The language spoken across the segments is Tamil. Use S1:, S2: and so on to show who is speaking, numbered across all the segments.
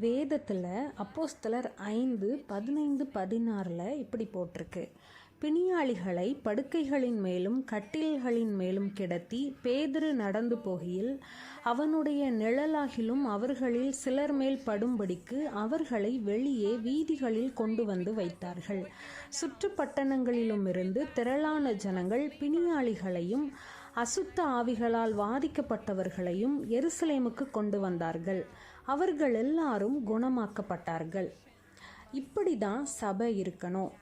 S1: வேதத்தில் அப்போஸ்தலர் 5:15-16 இப்படி போட்டிருக்கு. பிணியாளிகளை படுக்கைகளின் மேலும் கட்டில்களின் மேலும் கிடத்தி பேதுரு நடந்து போகையில் அவனுடைய நிழலாகிலும் அவர்களில் சிலர் மேல் படும்படிக்கு அவர்களை வெளியே வீதிகளில் கொண்டு வந்து வைத்தார்கள். சுற்று பட்டணங்களிலுமிருந்து திரளான ஜனங்கள் பிணியாளிகளையும் அசுத்த ஆவிகளால் வாதிக்கப்பட்டவர்களையும் எருசலேமுக்கு கொண்டு வந்தார்கள். அவர்கள் எல்லாரும் குணமாக்கப்பட்டார்கள். இப்படி தான் சபை இருக்கணும்.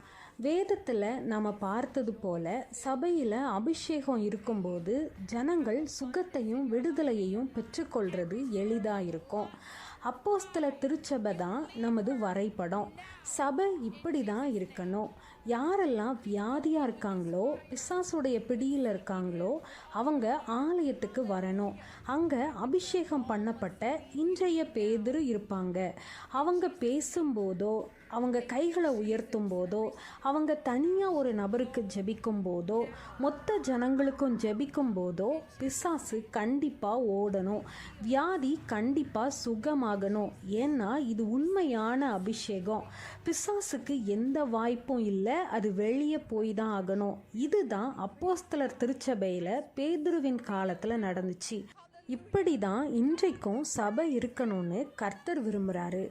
S1: வேதத்தில் நம்ம பார்த்தது போல சபையில் அபிஷேகம் இருக்கும்போது ஜனங்கள் சுகத்தையும் விடுதலையையும் பெற்றுக்கொள்வது எளிதாக இருக்கும். அப்போஸ்தல திருச்சபை தான் நமது வரைபடம். சபை இப்படி தான் இருக்கணும். யாரெல்லாம் வியாதியாக இருக்காங்களோ, பிசாசுடைய பிடியில் இருக்காங்களோ, அவங்க ஆலயத்துக்கு வரணும். அங்கே அபிஷேகம் பண்ணப்பட்ட இன்றைய பேதுரு இருப்பாங்க. அவங்க பேசும்போதோ, அவங்க கைகளை உயர்த்தும் போதோ, அவங்க தனியாக ஒரு நபருக்கு ஜெபிக்கும் போதோ, மொத்த ஜனங்களுக்கும் ஜெபிக்கும் போதோ பிசாசு கண்டிப்பாக ஓடணும். வியாதி கண்டிப்பாக சுகமாகணும். ஏன்னா இது உண்மையான அபிஷேகம். பிசாசுக்கு எந்த வாய்ப்பும் இல்லை. அது வெளியே போய் தான் ஆகணும். இதுதான் அப்போஸ்தலர் திருச்சபையில் பேதுருவின் காலத்தில் நடந்துச்சு. இப்படி தான் இன்றைக்கும் சபை இருக்கணும்னு கர்த்தர் விரும்புகிறாரு.